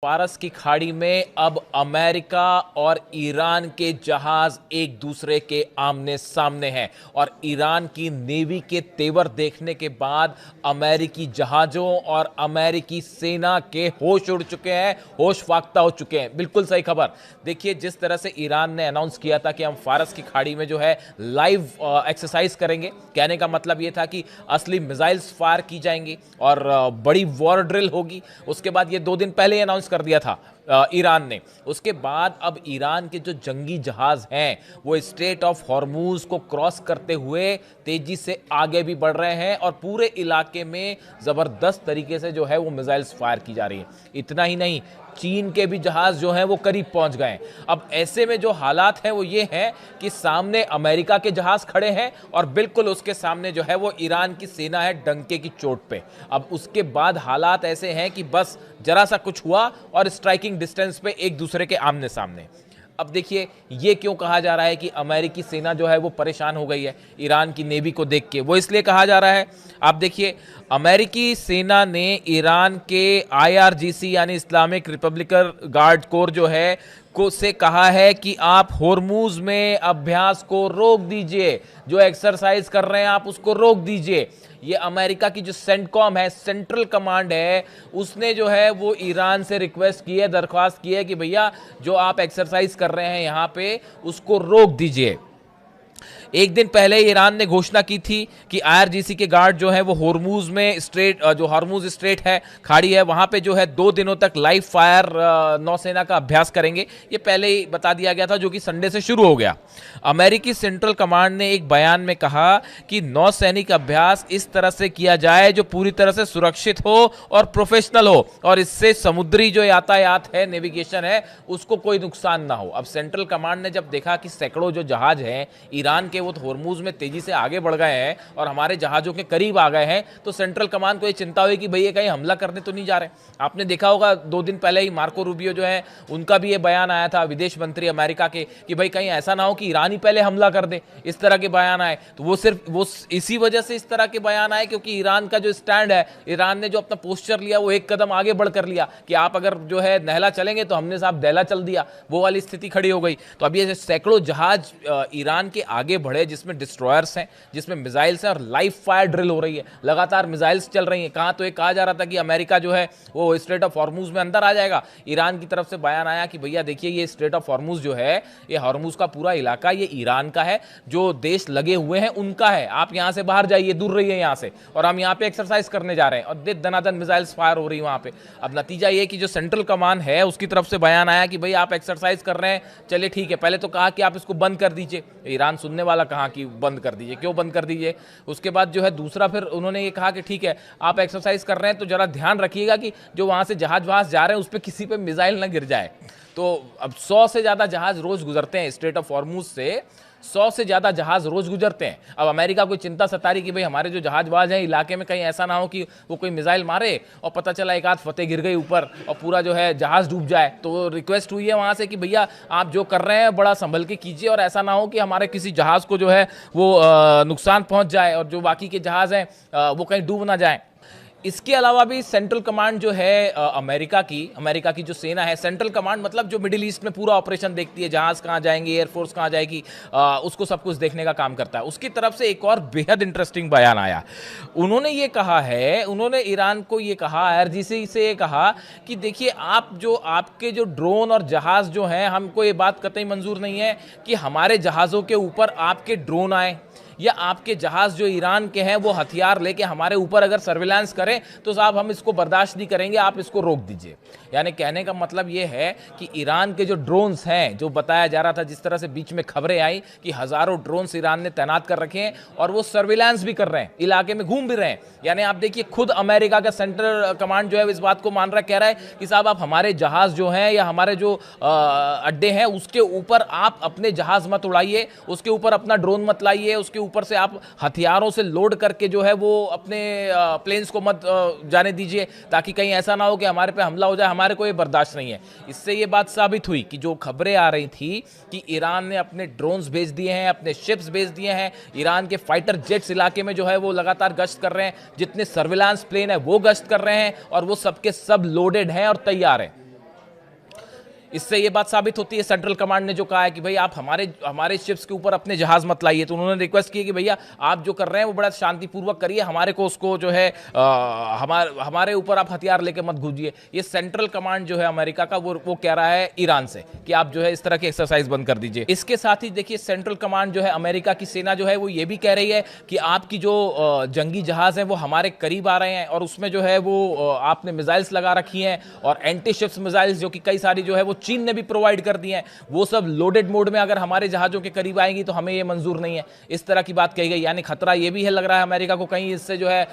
फारस की खाड़ी में अब अमेरिका और ईरान के जहाज एक दूसरे के आमने सामने हैं और ईरान की नेवी के तेवर देखने के बाद अमेरिकी जहाजों और अमेरिकी सेना के होश उड़ चुके हैं, होश फाख्ता हो चुके हैं। बिल्कुल सही खबर। देखिए, जिस तरह से ईरान ने अनाउंस किया था कि हम फारस की खाड़ी में जो है लाइव एक्सरसाइज करेंगे, कहने का मतलब यह था कि असली मिसाइल्स फायर की जाएंगी और बड़ी वॉर ड्रिल होगी। उसके बाद ये 2 दिन पहले अनाउंस कर दिया था ईरान ने। उसके बाद अब ईरान के जो जंगी जहाज हैं वो स्ट्रेट ऑफ हॉर्मूज को क्रॉस करते हुए तेजी से आगे भी बढ़ रहे हैं और पूरे इलाके में जबरदस्त तरीके से जो है वो मिसाइल्स फायर की जा रही है। इतना ही नहीं, चीन के भी जहाज जो हैं वो करीब पहुंच गए। अब ऐसे में जो हालात हैं वो ये हैं कि सामने अमेरिका के जहाज खड़े हैं और बिल्कुल उसके सामने जो है वो ईरान की सेना है डंके की चोट पे। अब उसके बाद हालात ऐसे हैं कि बस जरा सा कुछ हुआ और स्ट्राइकिंग डिस्टेंस पे एक दूसरे के आमने सामने। अब देखिए, ये क्यों कहा जा रहा है कि अमेरिकी सेना जो है वो परेशान हो गई है ईरान की नेवी को देख के? वो इसलिए कहा जा रहा है, आप देखिए, अमेरिकी सेना ने ईरान के IRGC यानी इस्लामिक रिपब्लिकन गार्ड कोर जो है को से कहा है कि आप होर्मुज में अभ्यास को रोक दीजिए, जो एक्सरसाइज कर रहे हैं आप उसको रोक दीजिए। ये अमेरिका की जो सेंटकॉम है, सेंट्रल कमांड है, उसने जो है वो ईरान से रिक्वेस्ट की है, दरख्वास्त की है कि भैया जो आप एक्सरसाइज कर रहे हैं यहां पे उसको रोक दीजिए। एक दिन पहले ईरान ने घोषणा की थी कि IRGC के गार्ड जो है वो होर्मुज में जो हॉर्मुज स्ट्रेट है, खाड़ी है, वहां पे जो है 2 दिनों तक लाइव फायर नौसेना का अभ्यास करेंगे। ये पहले ही बता दिया गया था, जो कि संडे से शुरू हो गया। अमेरिकी सेंट्रल कमांड ने एक बयान में कहा कि नौसैनिक अभ्यास इस तरह से किया जाए जो पूरी तरह से सुरक्षित हो और प्रोफेशनल हो और इससे समुद्री जो यातायात है, नेविगेशन है, उसको कोई नुकसान ना हो। अब सेंट्रल कमांड ने जब देखा कि सैकड़ों जो जहाज हैं ईरान के वो होर्मुज में तेजी से आगे बढ़ गए हैं और हमारे जहाजों के करीब आ गए हैं, तो सेंट्रल कमांड को ये चिंता हुई कि भैया कहीं हमला करने तो नहीं जा रहे। आपने देखा होगा 2 दिन पहले ही मार्को रूबियो जो है उनका भी ये बयान आया था, विदेश मंत्री अमेरिका के, कि भाई कहीं ऐसा ना हो कि ईरान ही पहले हमला कर दे। इस तरह के बयान आए। तो वो इसी वजह से इस तरह के बयान आए क्योंकि ईरान का जो स्टैंड है, ईरान ने जो अपना पोस्चर लिया वो एक कदम आगे बढ़कर लिया कि आप अगर जो है नहला चलेंगे तो हमने साहब दहला चल दिया, वो वाली स्थिति खड़ी हो गई। तो अब ये सैकड़ों जहाज ईरान के आगे बढ़े, जिसमें डिस्ट्रॉयर्स हैं, जिसमें मिसाइल्स हैं और लाइव फायर ड्रिल हो रही है, लगातार मिसाइल्स चल रही हैं। कहां तो एक कहा जा रहा था कि अमेरिका जो है वो स्ट्रेट ऑफ हॉर्मुज में अंदर आ जाएगा। ईरान की तरफ से बयान आया कि भैया देखिए, ये स्ट्रेट ऑफ हॉर्मुज जो है, ये हॉर्मुज का पूरा इलाका ये ईरान का है, जो देश लगे हुए हैं उनका है, आप यहां से बाहर जाइए, दूर रहिए यहां से, और हम यहां पे एक्सरसाइज करने जा रहे हैं। और दनादन मिसाइल्स फायर हो रही है वहां पे। अब नतीजा ये कि जो सेंट्रल कमांड है उसकी तरफ से बयान आया कि भाई आप एक्सरसाइज कर रहे हैं, चलिए ठीक है। पहले तो कहा कि आप इसको बंद कर दीजिए, ईरान सुनने वाला कहा कि बंद कर दीजिए, क्यों बंद कर दीजिए। उसके बाद जो है दूसरा फिर उन्होंने ये कहा कि ठीक है, आप एक्सरसाइज कर रहे हैं तो जरा ध्यान रखिएगा कि जो वहां से जहाज वहां जा रहे हैं उस पर किसी पे मिसाइल ना गिर जाए। तो अब 100 से ज्यादा जहाज रोज गुजरते हैं स्ट्रेट ऑफ हॉर्मुज से, 100 से ज्यादा जहाज रोज गुजरते हैं। अब अमेरिका को चिंता सता रही कि भाई हमारे जो जहाजबाज हैं इलाके में कहीं ऐसा ना हो कि वो कोई मिसाइल मारे और पता चला एक आध फतेह गिर गई ऊपर और पूरा जो है जहाज डूब जाए। तो रिक्वेस्ट हुई है वहां से कि भैया आप जो कर रहे हैं बड़ा संभल के कीजिए और ऐसा ना हो कि हमारे किसी जहाज को जो है वो नुकसान पहुंच जाए और जो बाकी के जहाज हैं वो कहीं डूब ना जाए। इसके अलावा भी सेंट्रल कमांड जो है अमेरिका की जो सेना है, सेंट्रल कमांड मतलब जो मिडिल ईस्ट में पूरा ऑपरेशन देखती है, जहाज कहाँ जाएंगे, एयरफोर्स कहाँ जाएगी, उसको सब कुछ देखने का काम करता है। उसकी तरफ से एक और बेहद इंटरेस्टिंग बयान आया। उन्होंने ये कहा है, उन्होंने ईरान को ये कहा, IRGC से ये कहा कि देखिए, आपके जो ड्रोन और जहाज जो हैं, हमको ये बात कतई मंजूर नहीं है कि हमारे जहाज़ों के ऊपर आपके ड्रोन आए या आपके जहाज जो ईरान के हैं वो हथियार लेके हमारे ऊपर अगर सर्विलांस करें तो साहब हम इसको बर्दाश्त नहीं करेंगे, आप इसको रोक दीजिए। यानी कहने का मतलब ये है कि ईरान के जो ड्रोन्स हैं, जो बताया जा रहा था, जिस तरह से बीच में खबरें आई कि हजारों ड्रोन्स ईरान ने तैनात कर रखे हैं और वो सर्विलांस भी कर रहे हैं, इलाके में घूम भी रहे हैं। यानी आप देखिए, खुद अमेरिका का सेंट्रल कमांड जो है इस बात को मान रहा, कह रहा है कि साहब आप हमारे जहाज जो हैं या हमारे जो अड्डे हैं उसके ऊपर आप अपने जहाज मत उड़ाइए, उसके ऊपर अपना ड्रोन मत लाइए, उसके ऊपर से आप हथियारों से लोड करके जो है वो अपने प्लेन्स को मत जाने दीजिए, ताकि कहीं ऐसा ना हो कि हमारे पे हमला हो जाए, हमारे को ये बर्दाश्त नहीं है। इससे ये बात साबित हुई कि जो खबरें आ रही थी कि ईरान ने अपने ड्रोन्स भेज दिए हैं, अपने शिप्स भेज दिए हैं, ईरान के फाइटर जेट्स इलाके में जो है वो लगातार गश्त कर रहे हैं, जितने सर्विलांस प्लेन है वो गश्त कर रहे हैं और वो सबके सब लोडेड हैं और तैयार हैं। इससे ये बात साबित होती है, सेंट्रल कमांड ने जो कहा है कि भाई आप हमारे हमारे शिप्स के ऊपर अपने जहाज मत लाइए, तो उन्होंने रिक्वेस्ट की कि भैया आप जो कर रहे हैं वो बड़ा शांतिपूर्वक करिए, हमारे को उसको जो है हमारे ऊपर आप हथियार लेके मत घुसिए। ये सेंट्रल कमांड जो है अमेरिका का वो कह रहा है ईरान से कि आप जो है इस तरह की एक्सरसाइज बंद कर दीजिए। इसके साथ ही देखिए सेंट्रल कमांड जो है अमेरिका की सेना जो है वो ये भी कह रही है कि आपकी जो जंगी जहाज है वो हमारे करीब आ रहे हैं और उसमें जो है वो आपने मिसाइल्स लगा रखी हैं और एंटी शिप्स मिसाइल्स जो कि कई सारी जो है वो चीन ने भी प्रोवाइड कर दी हैं, वो सब लोडेड मोड में अगर हमारे जहाजों के करीब आएंगी तो हमें ये मंजूर नहीं है। इस तरह की बात कही गई, यानी खतरा ये भी है लग रहा है अमेरिका को कहीं इससे जो है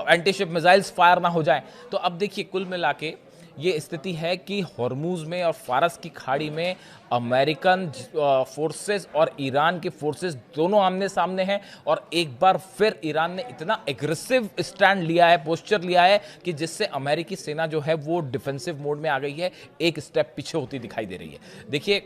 एंटी शिप मिसाइल्स फायर ना हो जाए। तो अब देखिए कुल मिला के ये स्थिति है कि हॉर्मूज में और फारस की खाड़ी में अमेरिकन फोर्सेस और ईरान के फोर्सेस दोनों आमने सामने हैं और एक बार फिर ईरान ने इतना एग्रेसिव स्टैंड लिया है, पोस्चर लिया है कि जिससे अमेरिकी सेना जो है वो डिफेंसिव मोड में आ गई है, एक स्टेप पीछे होती दिखाई दे रही है। देखिए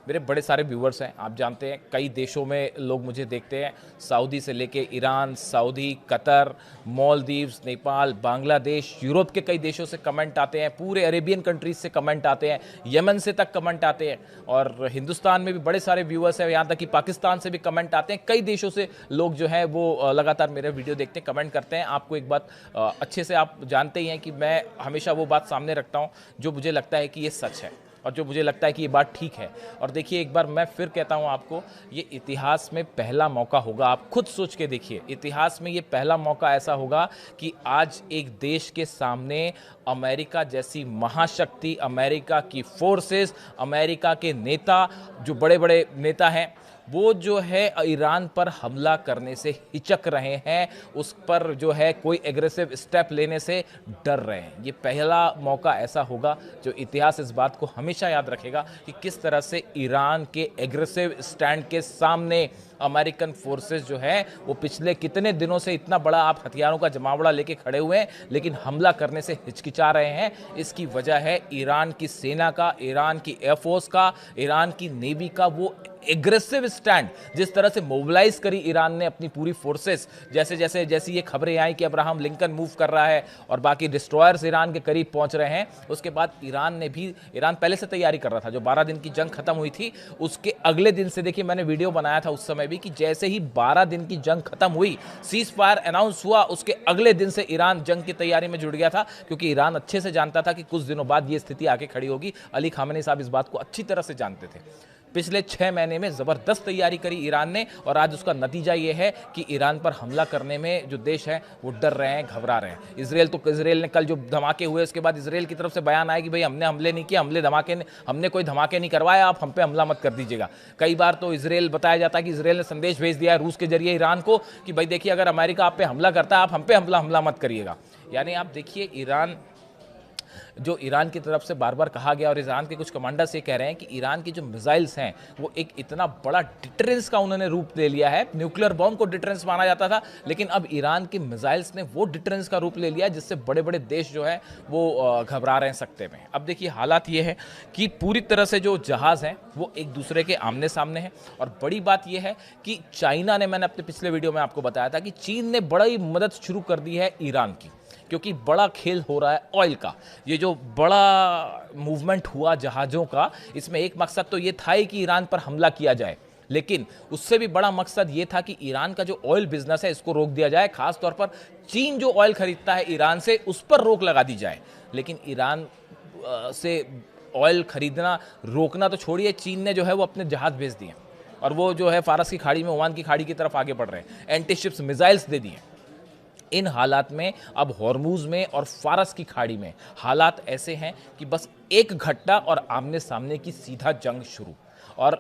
मेरे बड़े सारे व्यूवर्स हैं, आप जानते हैं कई देशों में लोग मुझे देखते हैं, सऊदी से लेके Iran, Saudi, Qatar, Maldives, Nepal, Bangladesh, Europe के कई देशों से कमेंट आते हैं, पूरे अरेबियन कंट्रीज से कमेंट आते हैं, यमन से तक कमेंट आते हैं और हिंदुस्तान में भी बड़े सारे व्यूवर्स हैं, यहाँ तक कि पाकिस्तान से भी कमेंट आते हैं। कई देशों से लोग जो है वो लगातार मेरे वीडियो देखते हैं, कमेंट करते हैं। आपको एक बात अच्छे से आप जानते ही हैं कि मैं हमेशा वो बात सामने रखता हूँ जो मुझे लगता है कि ये सच है और जो मुझे लगता है कि ये बात ठीक है। और देखिए एक बार मैं फिर कहता हूँ आपको, ये इतिहास में पहला मौका होगा, आप खुद सोच के देखिए, इतिहास में ये पहला मौका ऐसा होगा कि आज एक देश के सामने अमेरिका जैसी महाशक्ति, अमेरिका की फोर्सेस, अमेरिका के नेता, जो बड़े बड़े नेता हैं, वो जो है ईरान पर हमला करने से हिचक रहे हैं, उस पर जो है कोई एग्रेसिव स्टेप लेने से डर रहे हैं। ये पहला मौका ऐसा होगा जो इतिहास इस बात को हमेशा याद रखेगा कि किस तरह से ईरान के एग्रेसिव स्टैंड के सामने अमेरिकन फोर्सेस जो है वो पिछले कितने दिनों से इतना बड़ा आप हथियारों का जमावड़ा लेके खड़े हुए हैं लेकिन हमला करने से हिचकिचा रहे हैं। इसकी वजह है ईरान की सेना का, ईरान की एयरफोर्स का, ईरान की नेवी का वो एग्रेसिव स्टैंड, जिस तरह से मोबिलाइज करी ईरान ने अपनी पूरी फोर्सेस। जैसी ये खबरें आई कि अब्राहम लिंकन मूव कर रहा है और बाकी डिस्ट्रॉयर्स ईरान के करीब पहुंच रहे हैं, उसके बाद ईरान पहले से तैयारी कर रहा था। जो 12 दिन की जंग खत्म हुई थी उसके अगले दिन से, देखिए मैंने वीडियो बनाया था उस समय भी कि जैसे ही 12 दिन की जंग खत्म हुई, सीज फायर अनाउंस हुआ, उसके अगले दिन से ईरान जंग की तैयारी में जुड़ गया था, क्योंकि ईरान अच्छे से जानता था कि कुछ दिनों बाद ये स्थिति आके खड़ी होगी। अली खामेनी साहब इस बात को अच्छी तरह से जानते थे। पिछले 6 महीने में जबरदस्त तैयारी करी ईरान ने और आज उसका नतीजा ये है कि ईरान पर हमला करने में जो देश है वो डर रहे हैं, घबरा रहे हैं। इजराइल ने कल जो धमाके हुए उसके बाद इजराइल की तरफ से बयान आया कि भाई हमने हमले नहीं किए, हमने कोई धमाके नहीं करवाए, आप हम पे हमला मत कर दीजिएगा। कई बार तो इजराइल बताया जाता है कि इजराइल ने संदेश भेज दिया है रूस के जरिए ईरान को कि भाई देखिए अगर अमेरिका आप पे हमला करता है, आप हम पे हमला मत करिएगा। यानी आप देखिए ईरान की तरफ से बार बार कहा गया और ईरान के कुछ कमांडर्स ये कह रहे हैं कि ईरान की जो मिसाइल्स हैं वो एक इतना बड़ा डिटरेंस का उन्होंने रूप ले लिया है। न्यूक्लियर बॉम्ब को डिटरेंस माना जाता था, लेकिन अब ईरान की मिसाइल्स ने वो डिटरेंस का रूप ले लिया जिससे बड़े बड़े देश जो है वो घबरा रहे हैं सकते में। अब देखिए हालात ये है कि पूरी तरह से जो जहाज हैं वो एक दूसरे के आमने सामने हैं और बड़ी बात यह है कि चाइना ने, मैंने अपने पिछले वीडियो में आपको बताया था कि चीन ने बड़ी मदद शुरू कर दी है ईरान की, क्योंकि बड़ा खेल हो रहा है ऑयल का। ये जो बड़ा मूवमेंट हुआ जहाज़ों का, इसमें एक मकसद तो ये था ही कि ईरान पर हमला किया जाए, लेकिन उससे भी बड़ा मकसद ये था कि ईरान का जो ऑयल बिजनेस है इसको रोक दिया जाए। खास तौर पर चीन जो ऑयल खरीदता है ईरान से, उस पर रोक लगा दी जाए। लेकिन ईरान से ऑयल खरीदना रोकना तो छोड़िए, चीन ने जो है वो अपने जहाज भेज दिए और वो जो है फारस की खाड़ी में, ओमान की खाड़ी की तरफ आगे बढ़ रहे हैं, एंटी शिप्स मिसाइल्स दे दिए। इन हालात में अब हॉर्मूज में और फारस की खाड़ी में हालात ऐसे हैं कि बस एक घटना और आमने सामने की सीधा जंग शुरू। और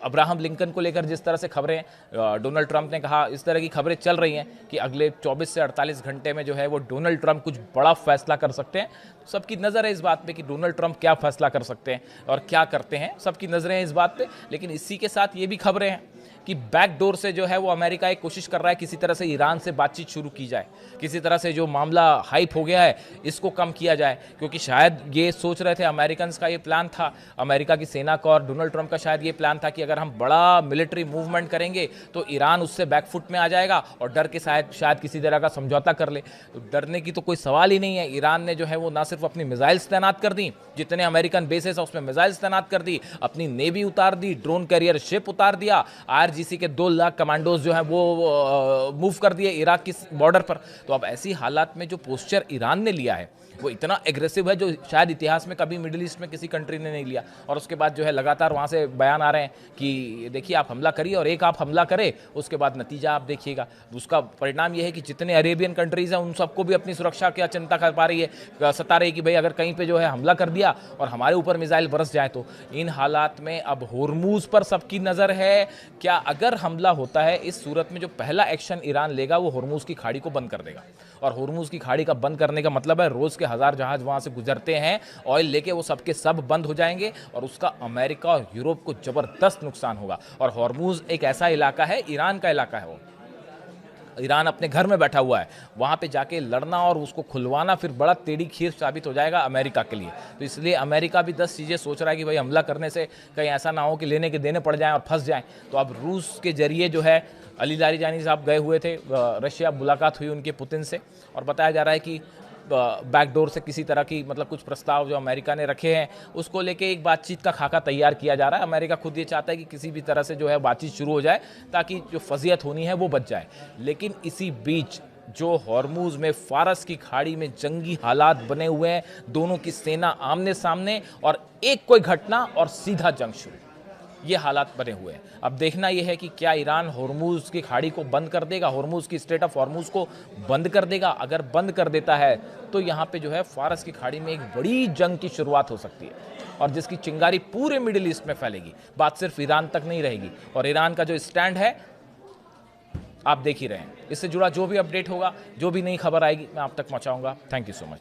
अब्राहम लिंकन को लेकर जिस तरह से खबरें, डोनाल्ड ट्रंप ने कहा, इस तरह की खबरें चल रही हैं कि अगले 24 से 48 घंटे में जो है वो डोनाल्ड ट्रंप कुछ बड़ा फैसला कर सकते हैं। सबकी नज़र है इस बात पे कि डोनाल्ड ट्रंप क्या फैसला कर सकते हैं और क्या करते हैं, सबकी नज़रें हैं इस बात पे। लेकिन इसी के साथ ये भी खबरें हैं कि बैकडोर से जो है वो अमेरिका एक कोशिश कर रहा है किसी तरह से ईरान से बातचीत शुरू की जाए, किसी तरह से जो मामला हाइप हो गया है इसको कम किया जाए, क्योंकि शायद ये सोच रहे थे, अमेरिकन का ये प्लान था, अमेरिका की सेना का और डोनाल्ड ट्रंप का शायद ये प्लान था कि अगर हम बड़ा मिलिट्री मूवमेंट करेंगे तो ईरान उससे बैकफुट में आ जाएगा और डर के शायद किसी तरह का समझौता कर ले। तो डरने की तो कोई सवाल ही नहीं है। ईरान ने जो है वो ना सिर्फ अपनी मिसाइल्स तैनात कर दी, जितने अमेरिकन बेसेस है उसमें मिसाइल्स तैनात कर दी, अपनी नेवी उतार दी, ड्रोन कैरियर शिप उतार दिया, आईआरजीसी के 2 लाख कमांडोज जो है वो मूव कर दिए इराक की बॉर्डर पर। तो अब ऐसी हालात में जो पोस्चर ईरान ने लिया है वो इतना एग्रेसिव है जो शायद इतिहास में कभी मिडिल ईस्ट में किसी कंट्री ने नहीं लिया। और उसके बाद जो है लगातार वहाँ से बयान आ रहे हैं कि देखिए आप हमला करिए, और एक आप हमला करें उसके बाद नतीजा आप देखिएगा। उसका परिणाम ये है कि जितने अरेबियन कंट्रीज़ हैं उन सबको भी अपनी सुरक्षा की चिंता कर पा रही है, सता रही है कि भाई अगर कहीं पर जो है हमला कर दिया और हमारे ऊपर मिसाइल बरस जाए तो। इन हालात में अब होर्मुज पर सबकी नज़र है। क्या अगर हमला होता है इस सूरत में जो पहला एक्शन ईरान लेगा वो होर्मुज की खाड़ी को बंद कर देगा। और होर्मुज की खाड़ी का बंद करने का मतलब है रोज़ के 1000 जहाज वहां से गुजरते हैं ऑयल लेके, वो सबके सब बंद हो जाएंगे और उसका अमेरिका और यूरोप को जबरदस्त नुकसान होगा। और होर्मुज एक ऐसा इलाका है, ईरान का इलाका है, वो ईरान अपने घर में बैठा हुआ है, वहां पे जाके लड़ना और उसको खुलवाना फिर बड़ा टेढ़ी खीर साबित हो जाएगा अमेरिका के लिए। तो इसलिए अमेरिका भी 10 चीज़ें सोच रहा है कि भाई हमला करने से कहीं ऐसा ना हो कि लेने के देने पड़ जाएं और फंस जाएं। तो अब रूस के जरिए जो है अली लारीजानी साहब गए हुए थे रशिया, मुलाकात हुई उनके पुतिन से, और बताया जा रहा है कि बैकडोर से किसी तरह की मतलब कुछ प्रस्ताव जो अमेरिका ने रखे हैं उसको लेके एक बातचीत का खाका तैयार किया जा रहा है। अमेरिका खुद ये चाहता है कि किसी भी तरह से जो है बातचीत शुरू हो जाए ताकि जो फजीयत होनी है वो बच जाए। लेकिन इसी बीच जो हॉर्मुज में फारस की खाड़ी में जंगी हालात बने हुए हैं, दोनों की सेना आमने सामने और एक कोई घटना और सीधा जंग शुरू, ये हालात बने हुए हैं। अब देखना यह है कि क्या ईरान होर्मुज की खाड़ी को बंद कर देगा, होर्मुज की स्ट्रेट ऑफ होर्मुज को बंद कर देगा। अगर बंद कर देता है तो यहाँ पे जो है फारस की खाड़ी में एक बड़ी जंग की शुरुआत हो सकती है और जिसकी चिंगारी पूरे मिडिल ईस्ट में फैलेगी। बात सिर्फ ईरान तक नहीं रहेगी और ईरान का जो स्टैंड है आप देख ही रहे हैं। इससे जुड़ा जो भी अपडेट होगा, जो भी नई खबर आएगी मैं आप तक पहुँचाऊंगा। Thank you so much.